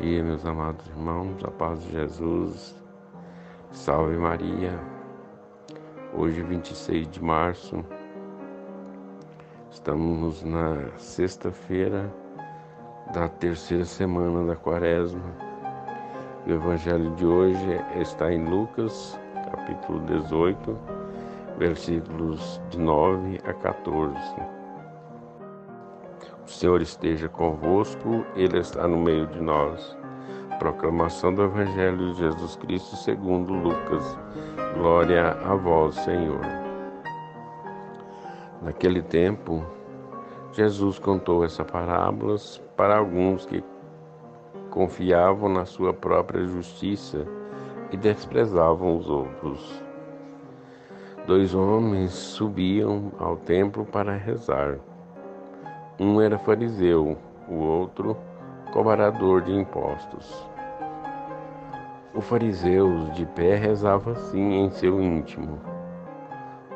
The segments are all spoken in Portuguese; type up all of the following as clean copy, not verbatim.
dia, meus amados irmãos, a paz de Jesus, salve Maria. Hoje, 26 de março, estamos na sexta-feira da terceira semana da Quaresma. O evangelho de hoje está em Lucas, capítulo 18, versículos de 9 a 14. O Senhor esteja convosco, Ele está no meio de nós. Proclamação do Evangelho de Jesus Cristo segundo Lucas. Glória a vós, Senhor. Naquele tempo, Jesus contou essas parábolas para alguns que confiavam na sua própria justiça e desprezavam os outros. 2 homens subiam ao templo para rezar. Um era fariseu, o outro cobrador de impostos. O fariseu, de pé, rezava assim em seu íntimo: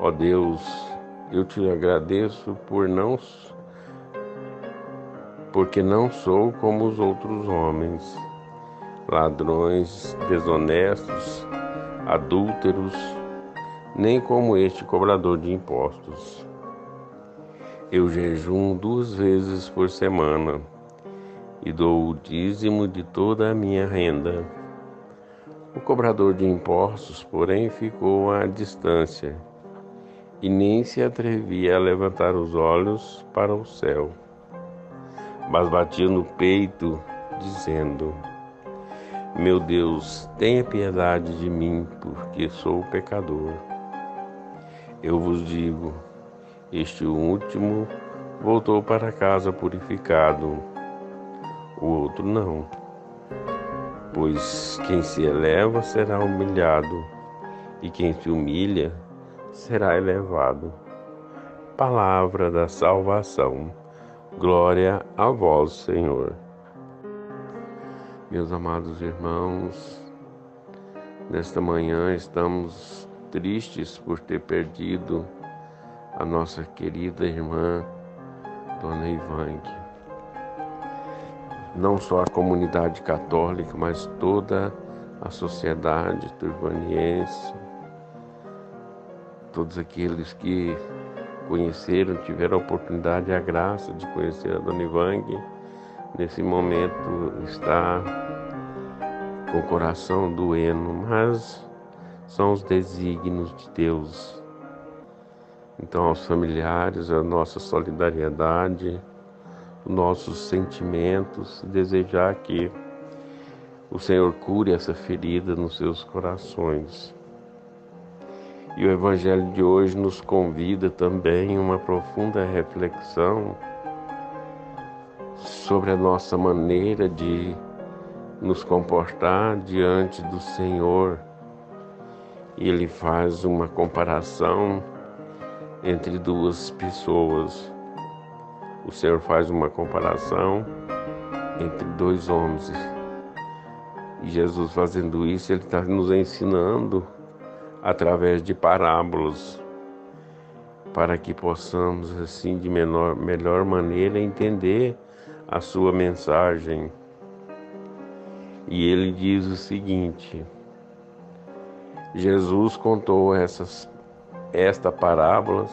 Ó Deus, eu te agradeço porque não sou como os outros homens, ladrões, desonestos, adúlteros, nem como este cobrador de impostos. Eu jejuo 2 vezes por semana e dou o dízimo de toda a minha renda. O cobrador de impostos, porém, ficou à distância e nem se atrevia a levantar os olhos para o céu, mas batia no peito, dizendo: Meu Deus, tenha piedade de mim, porque sou pecador. Eu vos digo, este último voltou para casa purificado, o outro não. Pois quem se eleva será humilhado, e quem se humilha será elevado. Palavra da salvação. Glória a vós, Senhor. Meus amados irmãos, nesta manhã estamos tristes por ter perdido a nossa querida irmã, Dona Ivangue. Não só a comunidade católica, mas toda a sociedade turvaniense, todos aqueles que conheceram, tiveram a oportunidade e a graça de conhecer a Dona Ivangue, nesse momento está com o coração doendo, mas são os desígnios de Deus. Então, aos familiares, a nossa solidariedade, os nossos sentimentos, desejar que o Senhor cure essa ferida nos seus corações. E o Evangelho de hoje nos convida também a uma profunda reflexão sobre a nossa maneira de nos comportar diante do Senhor. E ele faz uma comparação entre 2 pessoas. O Senhor faz uma comparação entre 2 homens. E Jesus, fazendo isso, ele está nos ensinando através de parábolas, para que possamos, assim, de melhor maneira, entender a sua mensagem. E ele diz o seguinte: Jesus contou estas parábolas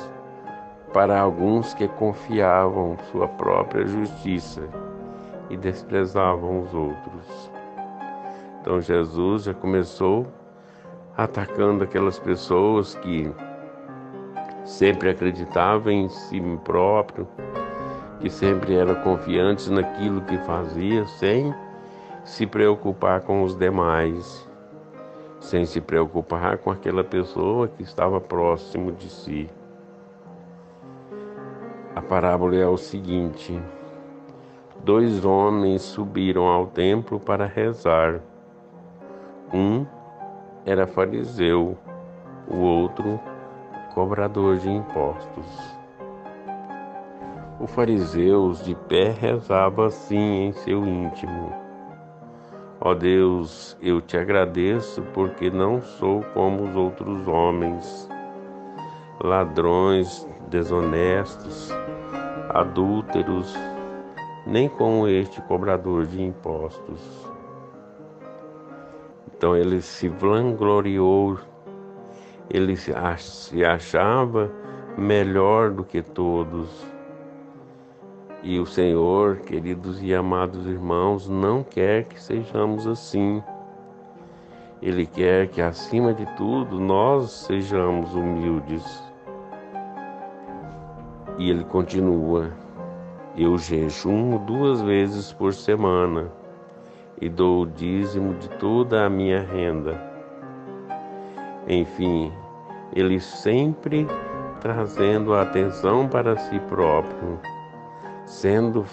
para alguns que confiavam em sua própria justiça e desprezavam os outros. Então Jesus já começou atacando aquelas pessoas que sempre acreditavam em si próprio, que sempre eram confiantes naquilo que fazia, sem se preocupar com os demais, sem se preocupar com aquela pessoa que estava próximo de si. A parábola é o seguinte: 2 homens subiram ao templo para rezar. Um era fariseu, o outro cobrador de impostos. O fariseu, de pé, rezava assim em seu íntimo: Ó Deus, eu te agradeço porque não sou como os outros homens, ladrões, desonestos, adúlteros, nem como este cobrador de impostos. Então ele se vangloriou, ele se achava melhor do que todos. E o Senhor, queridos e amados irmãos, não quer que sejamos assim. Ele quer que, acima de tudo, nós sejamos humildes. E ele continua: eu jejuo 2 vezes por semana e dou o dízimo de toda a minha renda. Enfim, ele sempre trazendo a atenção para si próprio, sendo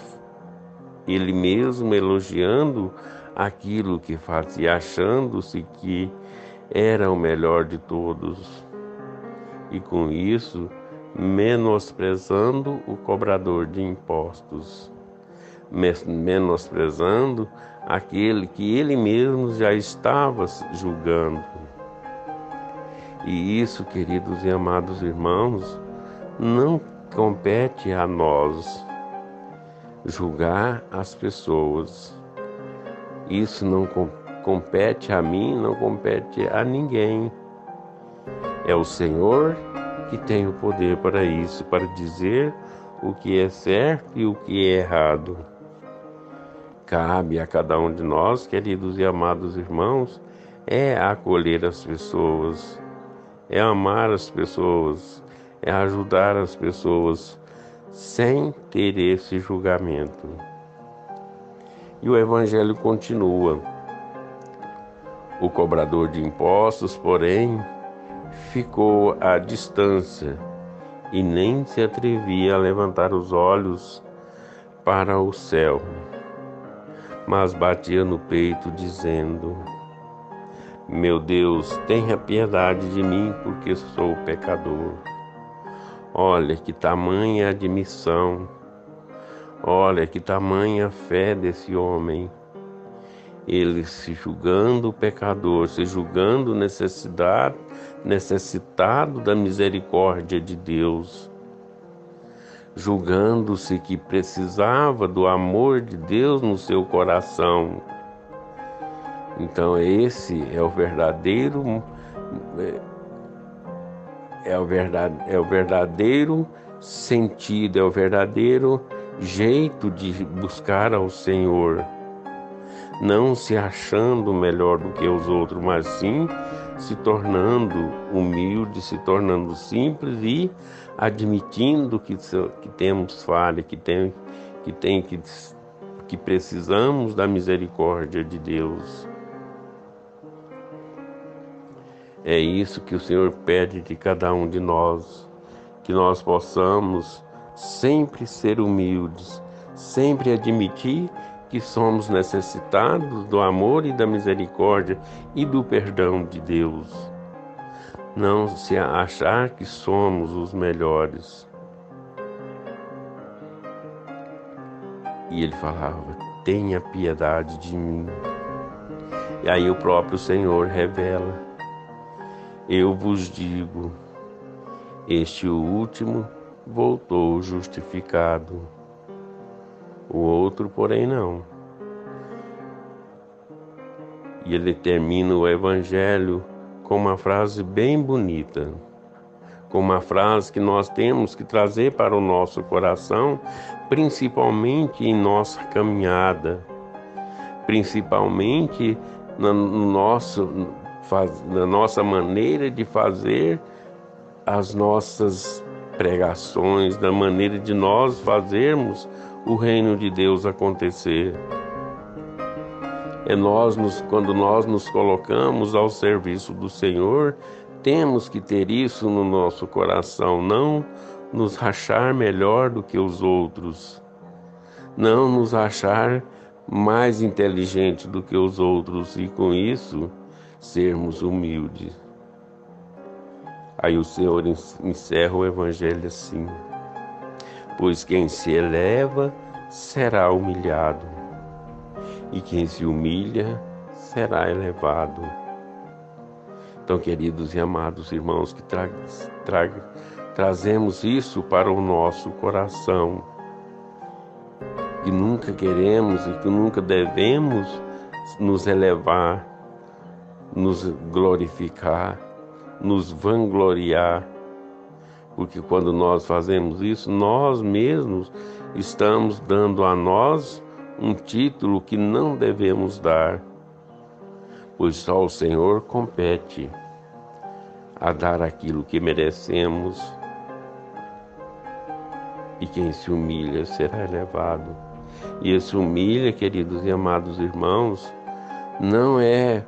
ele mesmo elogiando aquilo que fazia, achando-se que era o melhor de todos, e com isso menosprezando o cobrador de impostos, menosprezando aquele que ele mesmo já estava julgando. E isso, queridos e amados irmãos, não compete a nós julgar as pessoas. Isso não compete a mim, não compete a ninguém. É o Senhor que tem o poder para isso, para dizer o que é certo e o que é errado. Cabe a cada um de nós, queridos e amados irmãos, é acolher as pessoas, é amar as pessoas, é ajudar as pessoas, sem ter esse julgamento. E o Evangelho continua. O cobrador de impostos, porém, ficou à distância e nem se atrevia a levantar os olhos para o céu, mas batia no peito, dizendo: meu Deus, tenha piedade de mim, porque sou pecador. Olha que tamanha admissão, olha que tamanha fé desse homem. Ele se julgando pecador, se julgando necessitado da misericórdia de Deus, julgando-se que precisava do amor de Deus no seu coração. Então esse é o verdadeiro sentido, é o verdadeiro jeito de buscar ao Senhor, não se achando melhor do que os outros, mas sim se tornando humilde, se tornando simples e admitindo que temos falha, que precisamos da misericórdia de Deus. É isso que o Senhor pede de cada um de nós, que nós possamos sempre ser humildes, sempre admitir que somos necessitados do amor e da misericórdia e do perdão de Deus. Não se achar que somos os melhores. E ele falava: tenha piedade de mim. E aí o próprio Senhor revela: eu vos digo, este último voltou justificado, o outro, porém, não. E ele termina o Evangelho com uma frase bem bonita, com uma frase que nós temos que trazer para o nosso coração, principalmente em nossa caminhada, principalmente na nossa maneira de fazer as nossas pregações, da maneira de nós fazermos o reino de Deus acontecer. Quando nós nos colocamos ao serviço do Senhor, temos que ter isso no nosso coração, não nos achar melhor do que os outros, não nos achar mais inteligente do que os outros, e com isso sermos humildes. Aí o Senhor encerra o Evangelho assim: pois quem se eleva será humilhado, e quem se humilha será elevado. Então, queridos e amados irmãos, que trazemos isso para o nosso coração, que nunca queremos e que nunca devemos nos elevar, nos glorificar, nos vangloriar, porque quando nós fazemos isso, nós mesmos estamos dando a nós um título que não devemos dar, pois só o Senhor compete a dar aquilo que merecemos, e quem se humilha será elevado. E esse humilha, queridos e amados irmãos, não é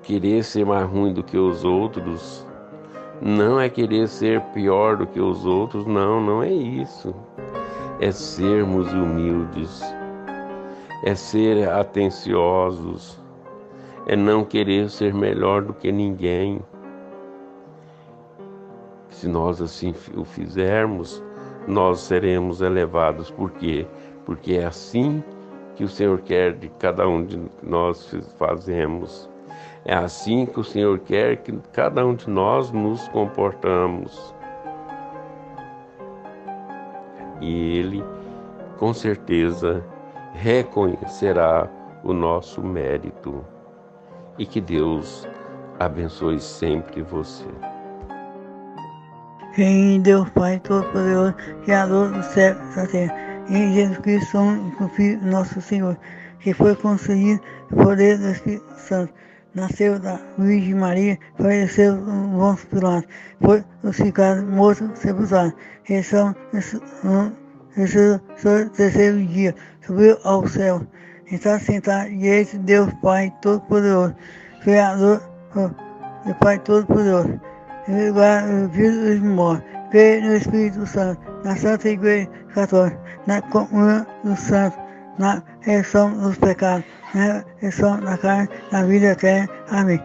querer ser mais ruim do que os outros, não é querer ser pior do que os outros, não é isso. É sermos humildes, é ser atenciosos, é não querer ser melhor do que ninguém. Se nós assim o fizermos, nós seremos elevados. Por quê? Porque é assim que o Senhor quer de cada um de nós fazemos. É assim que o Senhor quer que cada um de nós nos comportamos. E Ele, com certeza, reconhecerá o nosso mérito. E que Deus abençoe sempre você. Em Deus Pai Todo-Poderoso, Criador do céu e da terra, em Jesus Cristo, o Filho nosso Senhor, que foi concebido pelo poder do Espírito Santo, nasceu da Virgem Maria, faleceu no Pôncio Pilatos, foi crucificado, morto, sepultado, ressuscitou no terceiro dia, subiu ao céu, está sentado direito de Deus Pai Todo-Poderoso, Criador do Pai Todo-Poderoso, o Filho dos mortos, creio no Espírito Santo, na Santa Igreja Católica, na comunhão dos santos, na remissão dos pecados, na ressurreição da carne, na vida eterna. Amém.